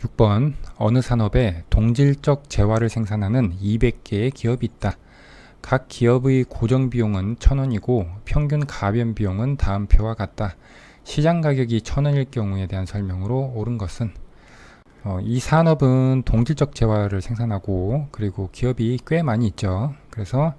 6번 어느 산업에 동질적 재화를 생산하는 200개의 기업이 있다. 각 기업의 고정 비용은 1,000원이고 평균 가변 비용은 다음 표와 같다. 시장 가격이 1,000원일 경우에 대한 설명으로 옳은 것은 이 산업은 동질적 재화를 생산하고 그리고 기업이 꽤 많이 있죠. 그래서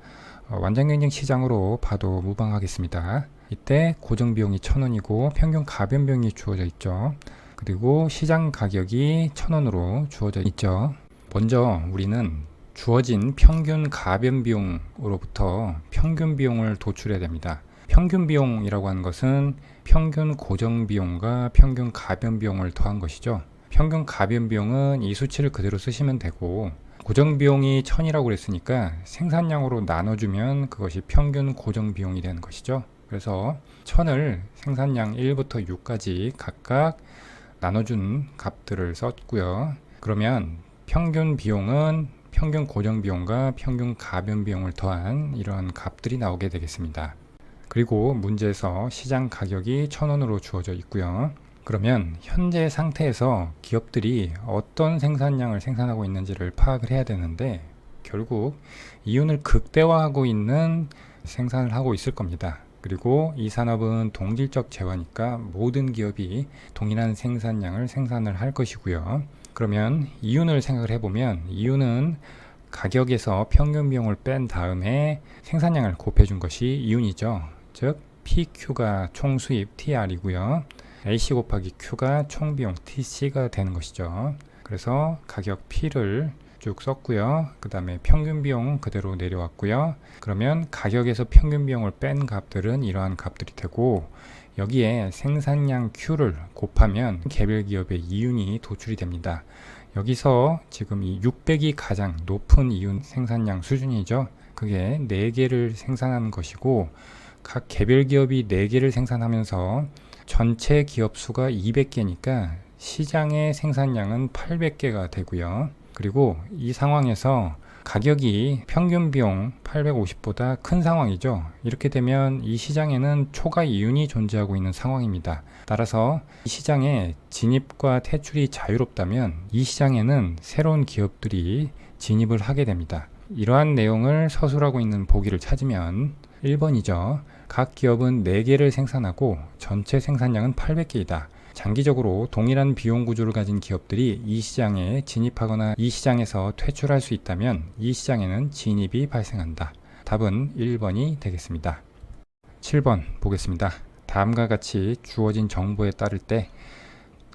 완전 경쟁 시장으로 봐도 무방하겠습니다. 이때 고정 비용이 1,000원이고 평균 가변 비용이 주어져 있죠. 그리고 시장 가격이 1,000원으로 주어져 있죠. 먼저 우리는 주어진 평균 가변 비용으로부터 평균 비용을 도출해야 됩니다. 평균 비용이라고 하는 것은 평균 고정 비용과 평균 가변 비용을 더한 것이죠. 평균 가변 비용은 이 수치를 그대로 쓰시면 되고, 고정 비용이 1,000이라고 그랬으니까 생산량으로 나눠주면 그것이 평균 고정 비용이 되는 것이죠. 그래서 1,000을 생산량 1부터 6까지 각각 나눠준 값들을 썼고요. 그러면 평균 비용은 평균 고정 비용과 평균 가변 비용을 더한 이러한 값들이 나오게 되겠습니다. 그리고 문제에서 시장 가격이 1,000원으로 주어져 있고요. 그러면 현재 상태에서 기업들이 어떤 생산량을 생산하고 있는지를 파악을 해야 되는데, 결국 이윤을 극대화하고 있는 생산을 하고 있을 겁니다. 그리고 이 산업은 동질적 재화니까 모든 기업이 동일한 생산량을 생산을 할 것이고요. 그러면 이윤을 생각을 해보면, 이윤은 가격에서 평균 비용을 뺀 다음에 생산량을 곱해준 것이 이윤이죠. 즉 PQ가 총 수입 TR이고요. AC 곱하기 Q가 총 비용 TC가 되는 것이죠. 그래서 가격 P를 쭉 썼고요. 그 다음에 평균 비용 그대로 내려왔고요. 그러면 가격에서 평균 비용을 뺀 값들은 이러한 값들이 되고, 여기에 생산량 Q를 곱하면 개별 기업의 이윤이 도출이 됩니다. 여기서 지금 이 600이 가장 높은 이윤 생산량 수준이죠. 그게 4개를 생산하는 것이고, 각 개별 기업이 4개를 생산하면서 전체 기업 수가 200개니까 시장의 생산량은 800개가 되고요. 그리고 이 상황에서 가격이 평균 비용 850보다 큰 상황이죠. 이렇게 되면 이 시장에는 초과 이윤이 존재하고 있는 상황입니다. 따라서 이 시장에 진입과 퇴출이 자유롭다면 이 시장에는 새로운 기업들이 진입을 하게 됩니다. 이러한 내용을 서술하고 있는 보기를 찾으면 1번이죠. 각 기업은 4개를 생산하고 전체 생산량은 800개이다. 장기적으로 동일한 비용 구조를 가진 기업들이 이 시장에 진입하거나 이 시장에서 퇴출할 수 있다면 이 시장에는 진입이 발생한다. 답은 1번이 되겠습니다. 7번 보겠습니다. 다음과 같이 주어진 정보에 따를 때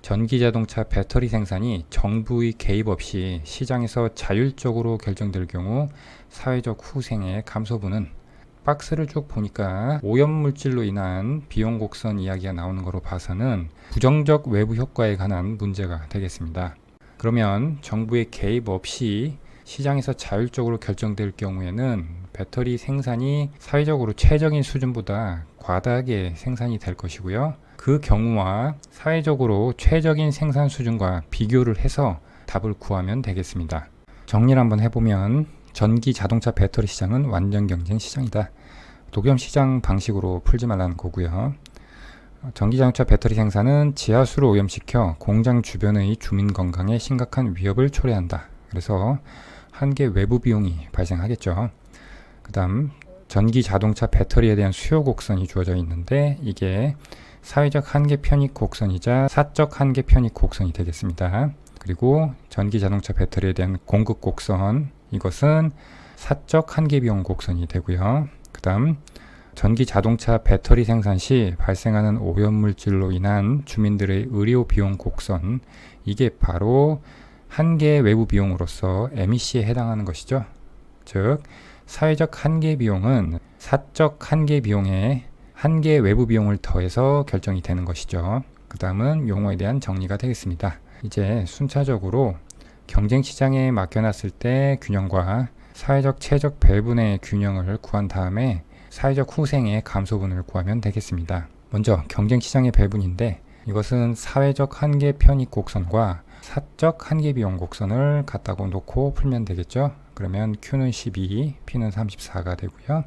전기자동차 배터리 생산이 정부의 개입 없이 시장에서 자율적으로 결정될 경우 사회적 후생의 감소분은, 박스를 쭉 보니까 오염물질로 인한 비용 곡선 이야기가 나오는 거로 봐서는 부정적 외부 효과에 관한 문제가 되겠습니다. 그러면 정부의 개입 없이 시장에서 자율적으로 결정될 경우에는 배터리 생산이 사회적으로 최적인 수준보다 과다하게 생산이 될 것이고요. 그 경우와 사회적으로 최적인 생산 수준과 비교를 해서 답을 구하면 되겠습니다. 정리를 한번 해보면, 전기 자동차 배터리 시장은 완전 경쟁 시장이다. 독점 시장 방식으로 풀지 말라는 거고요. 전기 자동차 배터리 생산은 지하수를 오염시켜 공장 주변의 주민 건강에 심각한 위협을 초래한다. 그래서 한계 외부 비용이 발생하겠죠. 그 다음 전기 자동차 배터리에 대한 수요 곡선이 주어져 있는데, 이게 사회적 한계 편익 곡선이자 사적 한계 편익 곡선이 되겠습니다. 그리고 전기 자동차 배터리에 대한 공급 곡선, 이것은 사적 한계 비용 곡선이 되고요. 그 다음 전기 자동차 배터리 생산 시 발생하는 오염물질로 인한 주민들의 의료 비용 곡선, 이게 바로 한계 외부 비용으로서 MEC에 해당하는 것이죠. 즉 사회적 한계 비용은 사적 한계 비용에 한계 외부 비용을 더해서 결정이 되는 것이죠. 그 다음은 용어에 대한 정리가 되겠습니다. 이제 순차적으로 경쟁시장에 맡겨놨을 때 균형과 사회적 최적 배분의 균형을 구한 다음에 사회적 후생의 감소분을 구하면 되겠습니다. 먼저 경쟁시장의 배분인데, 이것은 사회적 한계 편익 곡선과 사적 한계 비용 곡선을 갖다가 놓고 풀면 되겠죠. 그러면 Q는 12, P는 34가 되고요.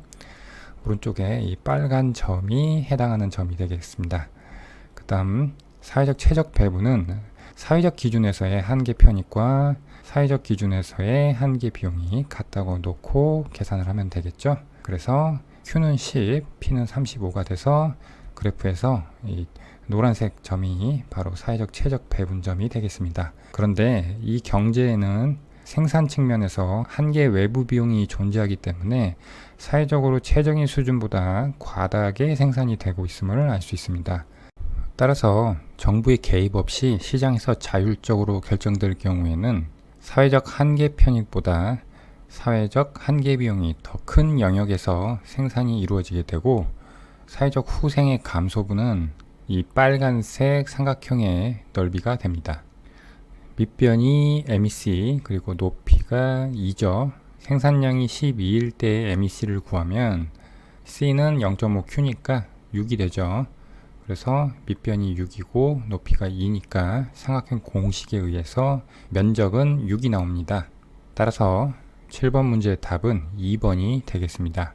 오른쪽에 이 빨간 점이 해당하는 점이 되겠습니다. 그 다음 사회적 최적 배분은 사회적 기준에서의 한계 편익과 사회적 기준에서의 한계 비용이 같다고 놓고 계산을 하면 되겠죠. 그래서 Q는 10, P는 35가 돼서 그래프에서 이 노란색 점이 바로 사회적 최적 배분점이 되겠습니다. 그런데 이 경제에는 생산 측면에서 한계 외부 비용이 존재하기 때문에 사회적으로 최적인 수준보다 과다하게 생산이 되고 있음을 알 수 있습니다. 따라서 정부의 개입 없이 시장에서 자율적으로 결정될 경우에는 사회적 한계 편익보다 사회적 한계 비용이 더 큰 영역에서 생산이 이루어지게 되고, 사회적 후생의 감소분은 이 빨간색 삼각형의 넓이가 됩니다. 밑변이 MEC 그리고 높이가 2죠. 생산량이 12일 때 MEC를 구하면 C는 0.5Q니까 6이 되죠. 그래서 밑변이 6이고 높이가 2니까 삼각형 공식에 의해서 면적은 6이 나옵니다. 따라서 7번 문제의 답은 2번이 되겠습니다.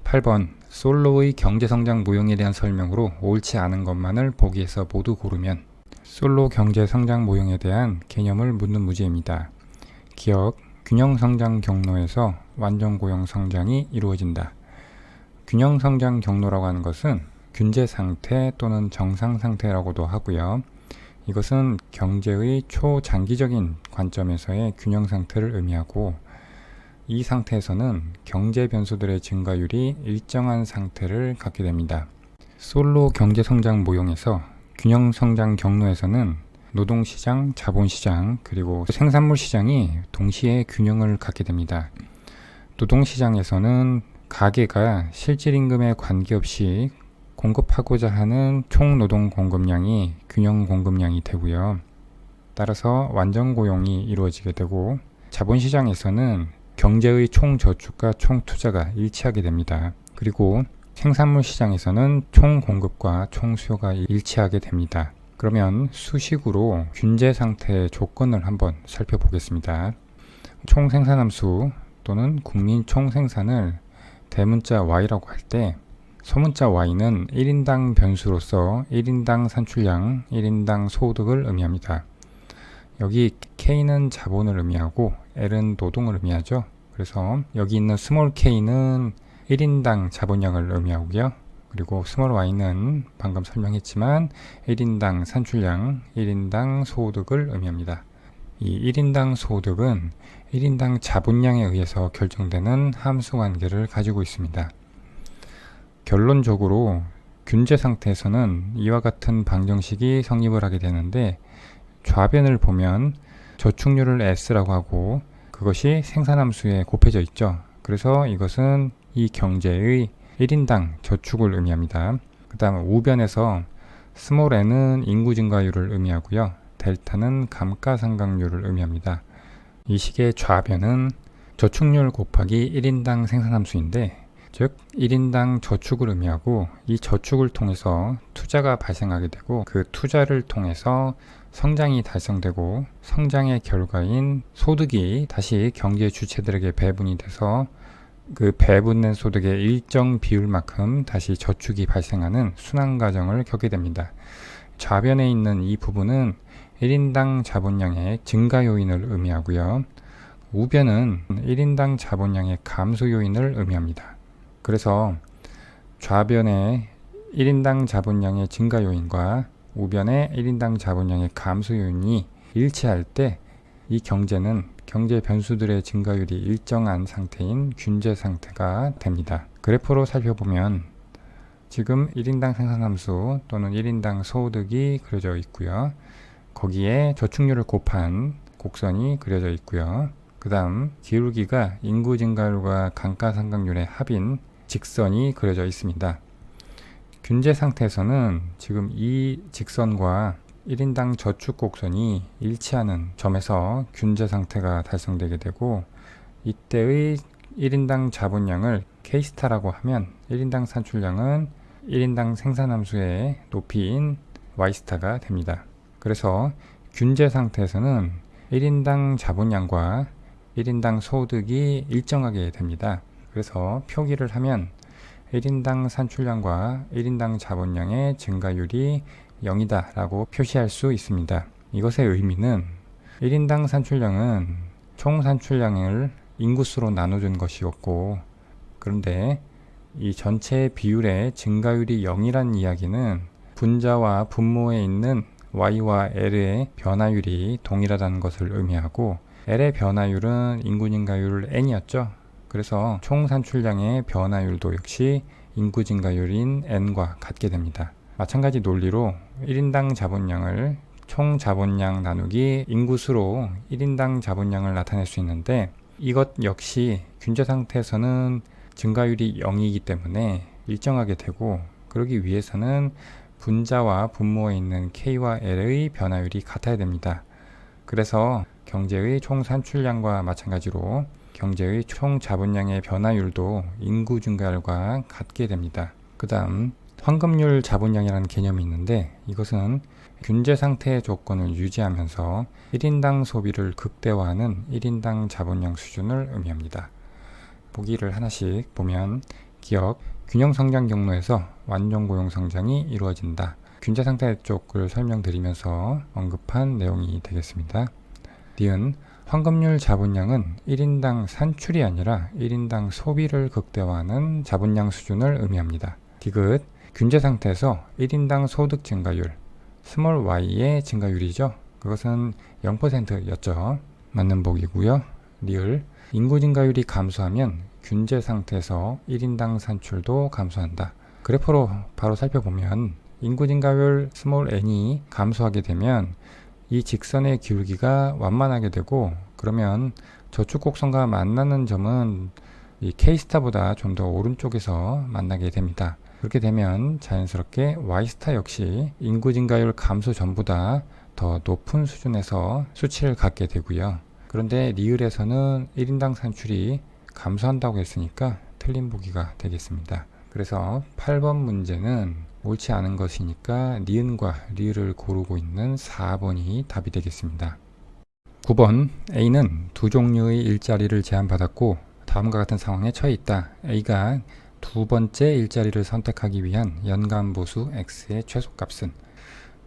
8번 솔로의 경제성장 모형에 대한 설명으로 옳지 않은 것만을 보기에서 모두 고르면. 솔로 경제성장 모형에 대한 개념을 묻는 문제입니다. 기억, 균형성장 경로에서 완전고용 성장이 이루어진다. 균형성장 경로라고 하는 것은 균제 상태 또는 정상 상태라고도 하고요. 이것은 경제의 초장기적인 관점에서의 균형 상태를 의미하고, 이 상태에서는 경제 변수들의 증가율이 일정한 상태를 갖게 됩니다. 솔로 경제성장 모형에서 균형성장 경로에서는 노동시장, 자본시장, 그리고 생산물 시장이 동시에 균형을 갖게 됩니다. 노동시장에서는 가계가 실질임금에 관계없이 공급하고자 하는 총노동 공급량이 균형 공급량이 되고요. 따라서 완전고용이 이루어지게 되고, 자본시장에서는 경제의 총저축과 총투자가 일치하게 됩니다. 그리고 생산물 시장에서는 총공급과 총수요가 일치하게 됩니다. 그러면 수식으로 균제 상태의 조건을 한번 살펴보겠습니다. 총생산함수 또는 국민 총생산을 대문자 Y라고 할 때, 소문자 Y는 1인당 변수로서 1인당 산출량, 1인당 소득을 의미합니다. 여기 K는 자본을 의미하고 L은 노동을 의미하죠. 그래서 여기 있는 스몰 k는 1인당 자본량을 의미하고요. 그리고 스몰 y는 방금 설명했지만 1인당 산출량, 1인당 소득을 의미합니다. 이 1인당 소득은 1인당 자본량에 의해서 결정되는 함수 관계를 가지고 있습니다. 결론적으로 균제 상태에서는 이와 같은 방정식이 성립을 하게 되는데, 좌변을 보면 저축률을 S라고 하고 그것이 생산함수에 곱해져 있죠. 그래서 이것은 이 경제의 1인당 저축을 의미합니다. 그 다음 우변에서 스몰 n은 인구 증가율을 의미하고요. 델타는 감가상각률을 의미합니다. 이 식의 좌변은 저축률 곱하기 1인당 생산함수인데, 즉 1인당 저축을 의미하고, 이 저축을 통해서 투자가 발생하게 되고, 그 투자를 통해서 성장이 달성되고, 성장의 결과인 소득이 다시 경제 주체들에게 배분이 돼서 그 배분된 소득의 일정 비율만큼 다시 저축이 발생하는 순환 과정을 겪게 됩니다. 좌변에 있는 이 부분은 1인당 자본량의 증가 요인을 의미하고요. 우변은 1인당 자본량의 감소 요인을 의미합니다. 그래서 좌변의 1인당 자본량의 증가 요인과 우변의 1인당 자본량의 감소 요인이 일치할 때 이 경제는 경제 변수들의 증가율이 일정한 상태인 균제 상태가 됩니다. 그래프로 살펴보면 지금 1인당 생산함수 또는 1인당 소득이 그려져 있고요. 거기에 저축률을 곱한 곡선이 그려져 있고요. 그 다음 기울기가 인구 증가율과 감가상각률의 합인 직선이 그려져 있습니다. 균제 상태에서는 지금 이 직선과 1인당 저축 곡선이 일치하는 점에서 균제 상태가 달성되게 되고, 이때의 1인당 자본량을 K스타라고 하면 1인당 산출량은 1인당 생산함수의 높이인 Y스타가 됩니다. 그래서 균제 상태에서는 1인당 자본량과 1인당 소득이 일정하게 됩니다. 그래서 표기를 하면 1인당 산출량과 1인당 자본량의 증가율이 0이다 라고 표시할 수 있습니다. 이것의 의미는 1인당 산출량은 총 산출량을 인구수로 나눠준 것이었고, 그런데 이 전체 비율의 증가율이 0이란 이야기는 분자와 분모에 있는 y와 l의 변화율이 동일하다는 것을 의미하고, l의 변화율은 인구 증가율 n이었죠. 그래서 총 산출량의 변화율도 역시 인구 증가율인 n과 같게 됩니다. 마찬가지 논리로 1인당 자본량을 총 자본량 나누기 인구수로 1인당 자본량을 나타낼 수 있는데, 이것 역시 균제 상태에서는 증가율이 0이기 때문에 일정하게 되고, 그러기 위해서는 분자와 분모에 있는 K와 L의 변화율이 같아야 됩니다. 그래서 경제의 총 산출량과 마찬가지로 경제의 총 자본량의 변화율도 인구 증가율과 같게 됩니다. 그 다음 황금률 자본량이라는 개념이 있는데, 이것은 균제 상태의 조건을 유지하면서 1인당 소비를 극대화하는 1인당 자본량 수준을 의미합니다. 보기를 하나씩 보면, 기억, 균형 성장 경로에서 완전 고용 성장이 이루어진다. 균제 상태 쪽을 설명드리면서 언급한 내용이 되겠습니다. 니은, 황금률 자본량은 1인당 산출이 아니라 1인당 소비를 극대화하는 자본량 수준을 의미합니다. 디귿, 균제 상태에서 1인당 소득 증가율, 스몰 y의 증가율이죠. 그것은 0%였죠. 맞는 보기고요. 리을, 인구 증가율이 감소하면 균제 상태에서 1인당 산출도 감소한다. 그래프로 바로 살펴보면 인구 증가율 스몰 n이 감소하게 되면 이 직선의 기울기가 완만하게 되고, 그러면 저축 곡선과 만나는 점은 이 K스타보다 좀 더 오른쪽에서 만나게 됩니다. 그렇게 되면 자연스럽게 Y스타 역시 인구 증가율 감소 전보다 더 높은 수준에서 수치를 갖게 되고요. 그런데 리을에서는 1인당 산출이 감소한다고 했으니까 틀린 보기가 되겠습니다. 그래서 8번 문제는 옳지 않은 것이니까 니은과 리을을 고르고 있는 4번이 답이 되겠습니다. 9번, A는 두 종류의 일자리를 제안받았고 다음과 같은 상황에 처해 있다. A가 두 번째 일자리를 선택하기 위한 연간보수 X의 최소값은?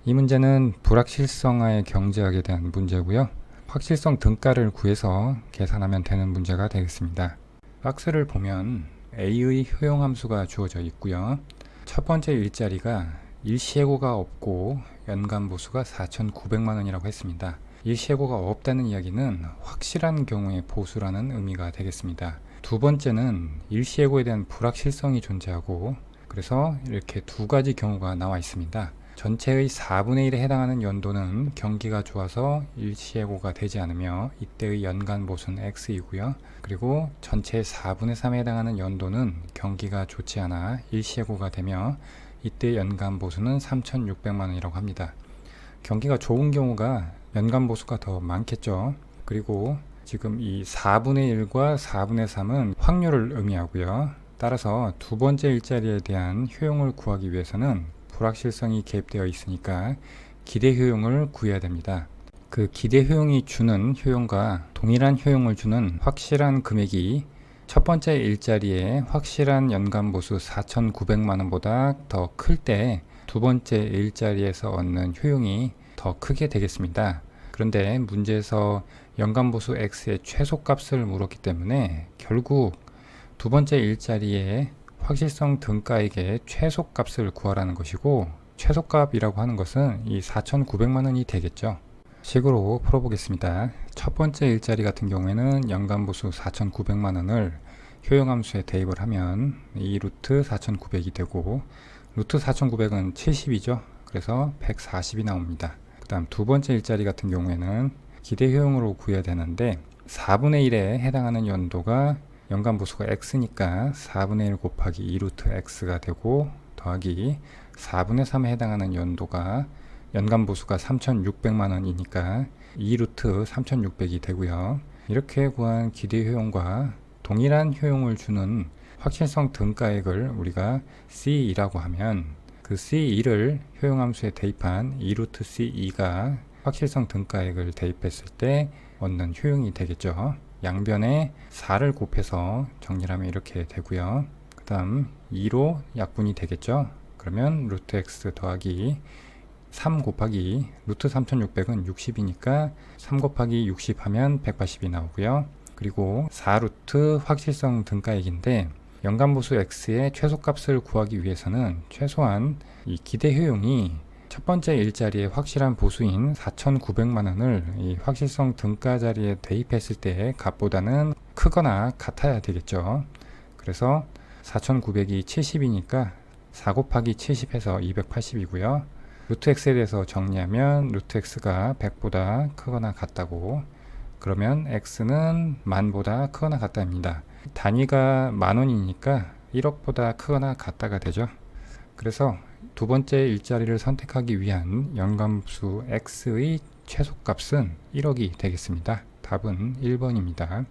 이 문제는 불확실성화의 경제학에 대한 문제고요. 확실성 등가를 구해서 계산하면 되는 문제가 되겠습니다. 박스를 보면 A의 효용함수가 주어져 있고요. 첫 번째 일자리가 일시해고가 없고 연간보수가 4,900만원이라고 했습니다. 일시해고가 없다는 이야기는 확실한 경우의 보수라는 의미가 되겠습니다. 두 번째는 일시해고에 대한 불확실성이 존재하고, 그래서 이렇게 두 가지 경우가 나와 있습니다. 전체의 4분의 1에 해당하는 연도는 경기가 좋아서 일시해고가 되지 않으며 이때의 연간 보수는 X이고요. 그리고 전체의 4분의 3에 해당하는 연도는 경기가 좋지 않아 일시해고가 되며 이때 연간 보수는 3,600만원이라고 합니다. 경기가 좋은 경우가 연간 보수가 더 많겠죠. 그리고 지금 이 4분의 1과 4분의 3은 확률을 의미하고요. 따라서 두 번째 일자리에 대한 효용을 구하기 위해서는 불확실성이 개입되어 있으니까 기대 효용을 구해야 됩니다. 그 기대 효용이 주는 효용과 동일한 효용을 주는 확실한 금액이 첫 번째 일자리의 확실한 연간 보수 4,900만원보다 더 클 때 두 번째 일자리에서 얻는 효용이 더 크게 되겠습니다. 그런데 문제에서 연간 보수 X의 최소값을 물었기 때문에 결국 두 번째 일자리의 확실성 등가액의 최소값을 구하라는 것이고, 최소값이라고 하는 것은 이 4,900만원이 되겠죠. 식으로 풀어보겠습니다. 첫 번째 일자리 같은 경우에는 연간보수 4,900만원을 효용함수에 대입을 하면 2 루트 4,900이 되고, 루트 4,900은 70이죠. 그래서 140이 나옵니다. 그 다음 두 번째 일자리 같은 경우에는 기대 효용으로 구해야 되는데 4분의 1에 해당하는 연도가 연간보수가 X니까 4분의 1 곱하기 2 루트 X가 되고, 더하기 4분의 3에 해당하는 연도가 연간보수가 3,600만원이니까 2 루트 3,600이 되고요. 이렇게 구한 기대 효용과 동일한 효용을 주는 확실성 등가액을 우리가 C2라고 하면, 그 C2를 효용함수에 대입한 2 루트 C2가 확실성 등가액을 대입했을 때 얻는 효용이 되겠죠. 양변에 4를 곱해서 정리를 하면 이렇게 되고요. 그 다음 2로 약분이 되겠죠. 그러면 루트 x 더하기 3 곱하기 루트 3600은 60이니까 3 곱하기 60 하면 180이 나오고요. 그리고 4루트 확실성 등가액인데 연간보수 x의 최소값을 구하기 위해서는 최소한 이 기대 효용이 첫 번째 일자리의 확실한 보수인 4,900만원을 이 확실성 등가 자리에 대입했을 때의 값보다는 크거나 같아야 되겠죠. 그래서 4,900이 70이니까 4 곱하기 70 해서 280이고요. 루트 x에 대해서 정리하면 루트 x가 100보다 크거나 같다고, 그러면 x는 만보다 크거나 같다입니다. 단위가 만원이니까 1억보다 크거나 같다가 되죠. 그래서 두 번째 일자리를 선택하기 위한 연간수 x의 최소값은 1억이 되겠습니다. 답은 1번입니다.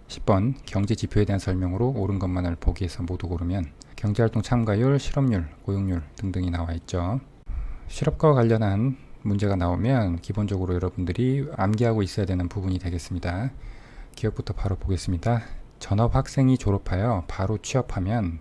10번 경제지표에 대한 설명으로 옳은 것만을 보기에서 모두 고르면 경제활동 참가율, 실업률, 고용률 등등이 나와 있죠. 실업과 관련한 문제가 나오면 기본적으로 여러분들이 암기하고 있어야 되는 부분이 되겠습니다. 기억부터 바로 보겠습니다. 전업학생이 졸업하여 바로 취업하면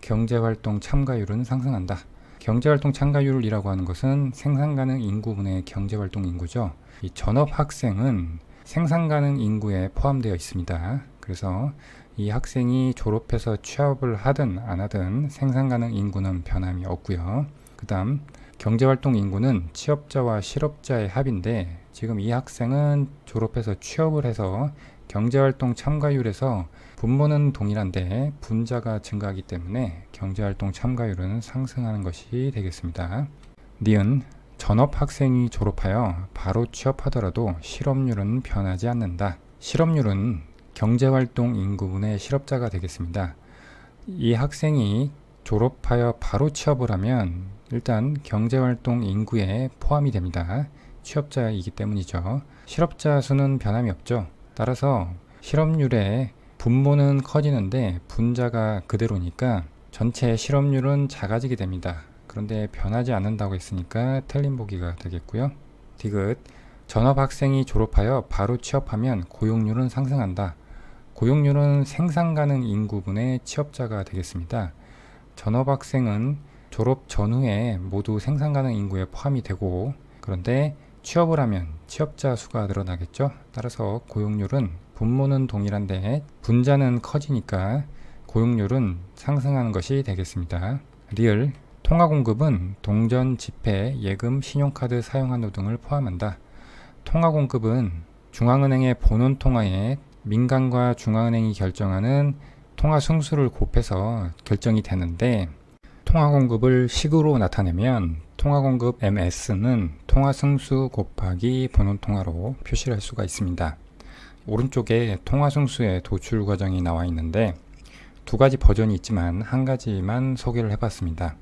경제활동 참가율은 상승한다. 경제활동 참가율이라고 하는 것은 생산가능 인구분의 경제활동 인구죠. 이 전업학생은 생산가능 인구에 포함되어 있습니다. 그래서 이 학생이 졸업해서 취업을 하든 안 하든 생산가능 인구는 변함이 없고요. 그 다음 경제활동 인구는 취업자와 실업자의 합인데 지금 이 학생은 졸업해서 취업을 해서 경제활동 참가율에서 분모는 동일한데 분자가 증가하기 때문에 경제활동 참가율은 상승하는 것이 되겠습니다. 니은 전업학생이 졸업하여 바로 취업하더라도 실업률은 변하지 않는다. 실업률은 경제활동 인구분의 실업자가 되겠습니다. 이 학생이 졸업하여 바로 취업을 하면 일단 경제활동 인구에 포함이 됩니다. 취업자이기 때문이죠. 실업자 수는 변함이 없죠. 따라서 실업률의 분모는 커지는데 분자가 그대로니까 전체 실업률은 작아지게 됩니다. 그런데 변하지 않는다고 했으니까 틀린 보기가 되겠고요. 디귿 전업학생이 졸업하여 바로 취업하면 고용률은 상승한다. 고용률은 생산가능 인구분의 취업자가 되겠습니다. 전업학생은 졸업 전후에 모두 생산가능 인구에 포함이 되고, 그런데 취업을 하면 취업자 수가 늘어나겠죠. 따라서 고용률은 분모는 동일한데 분자는 커지니까 고용률은 상승하는 것이 되겠습니다. 리을 통화공급은 동전, 지폐, 예금, 신용카드 사용한도 등을 포함한다. 통화공급은 중앙은행의 본원통화에 민간과 중앙은행이 결정하는 통화 승수를 곱해서 결정이 되는데, 통화공급을 식으로 나타내면 통화공급 MS는 통화승수 곱하기 본원통화로 표시를 할 수가 있습니다. 오른쪽에 통화승수의 도출 과정이 나와 있는데 두 가지 버전이 있지만 한 가지만 소개를 해봤습니다.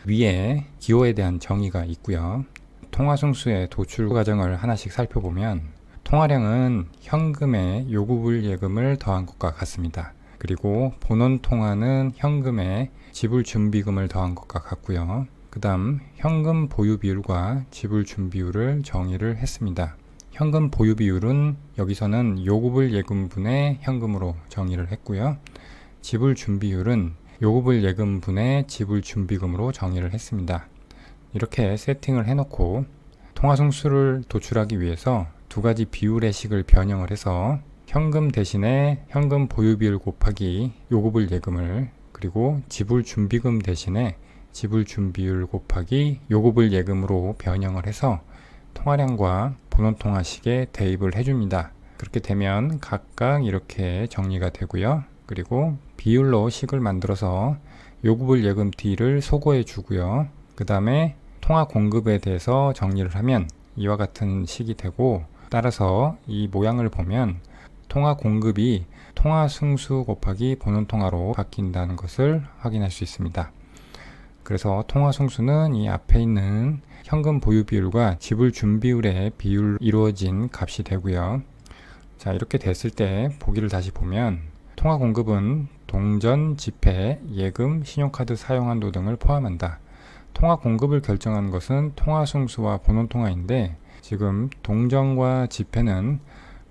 위에 기호에 대한 정의가 있고요. 통화승수의 도출 과정을 하나씩 살펴보면 통화량은 현금에 요구불 예금을 더한 것과 같습니다. 그리고 본원통화는 현금에 지불준비금을 더한 것과 같고요. 그 다음 현금 보유 비율과 지불 준비율을 정의를 했습니다. 현금 보유 비율은 여기서는 요구불 예금분의 현금으로 정의를 했고요. 지불 준비율은 요구불 예금분의 지불 준비금으로 정의를 했습니다. 이렇게 세팅을 해놓고 통화승수를 도출하기 위해서 두 가지 비율의 식을 변형을 해서 현금 대신에 현금 보유 비율 곱하기 요구불 예금을, 그리고 지불 준비금 대신에 지불 준비율 곱하기 요구불 예금으로 변형을 해서 통화량과 본원통화식에 대입을 해줍니다. 그렇게 되면 각각 이렇게 정리가 되고요. 그리고 비율로 식을 만들어서 요구불 예금 D를 소거해 주고요. 그 다음에 통화 공급에 대해서 정리를 하면 이와 같은 식이 되고, 따라서 이 모양을 보면 통화 공급이 통화 승수 곱하기 본원통화로 바뀐다는 것을 확인할 수 있습니다. 그래서 통화 승수는 이 앞에 있는 현금 보유 비율과 지불 준비율의 비율로 이루어진 값이 되고요. 자, 이렇게 됐을 때 보기를 다시 보면 통화 공급은 동전, 지폐, 예금, 신용카드 사용한도 등을 포함한다. 통화 공급을 결정하는 것은 통화 승수와 본원통화인데 지금 동전과 지폐는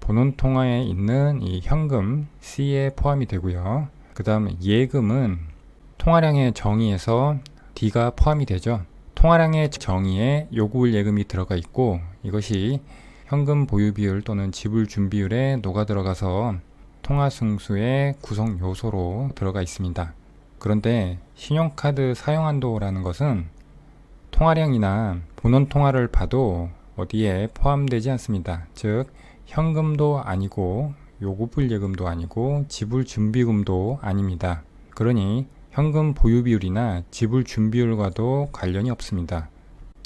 본원통화에 있는 이 현금 C에 포함이 되고요. 그 다음 예금은 통화량의 정의에서 D가 포함이 되죠. 통화량의 정의에 요구일 예금이 들어가 있고 이것이 현금 보유 비율 또는 지불 준비율에 녹아 들어가서 통화 승수의 구성 요소로 들어가 있습니다. 그런데 신용카드 사용 한도라는 것은 통화량이나 본원 통화를 봐도 어디에 포함되지 않습니다. 즉 현금도 아니고 요구불 예금도 아니고 지불 준비금도 아닙니다. 그러니 현금 보유 비율이나 지불 준비율과도 관련이 없습니다.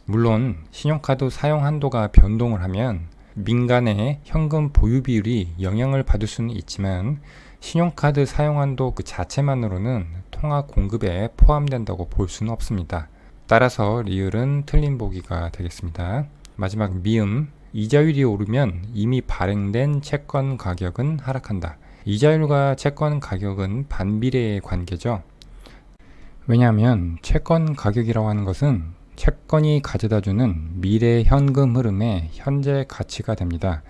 물론 신용카드 사용 한도가 변동을 하면 민간의 현금 보유 비율이 영향을 받을 수는 있지만 신용카드 사용 한도 그 자체만으로는 통화 공급에 포함된다고 볼 수는 없습니다. 따라서 리을은 틀린 보기가 되겠습니다. 마지막 미음, 이자율이 오르면 이미 발행된 채권 가격은 하락한다. 이자율과 채권 가격은 반비례의 관계죠. 왜냐하면 채권 가격이라고 하는 것은 채권이 가져다주는 미래 현금 흐름의 현재 가치가 됩니다.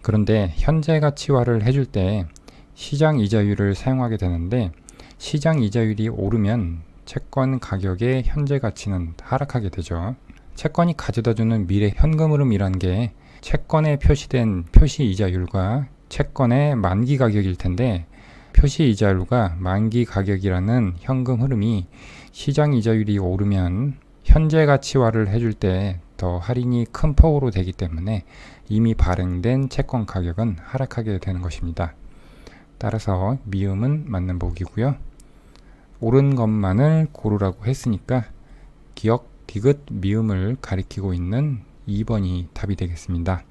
그런데 현재 가치화를 해줄 때 시장 이자율을 사용하게 되는데 시장 이자율이 오르면 채권 가격의 현재 가치는 하락하게 되죠. 채권이 가져다주는 미래 현금 흐름이란 게 채권에 표시된 표시 이자율과 채권의 만기 가격일 텐데 표시 이자율과 만기 가격이라는 현금 흐름이 시장 이자율이 오르면 현재 가치화를 해줄 때 더 할인이 큰 폭으로 되기 때문에 이미 발행된 채권 가격은 하락하게 되는 것입니다. 따라서 미음은 맞는 보기고요. 옳은 것만을 고르라고 했으니까 기역, 디귿, 미음을 가리키고 있는 2번이 답이 되겠습니다.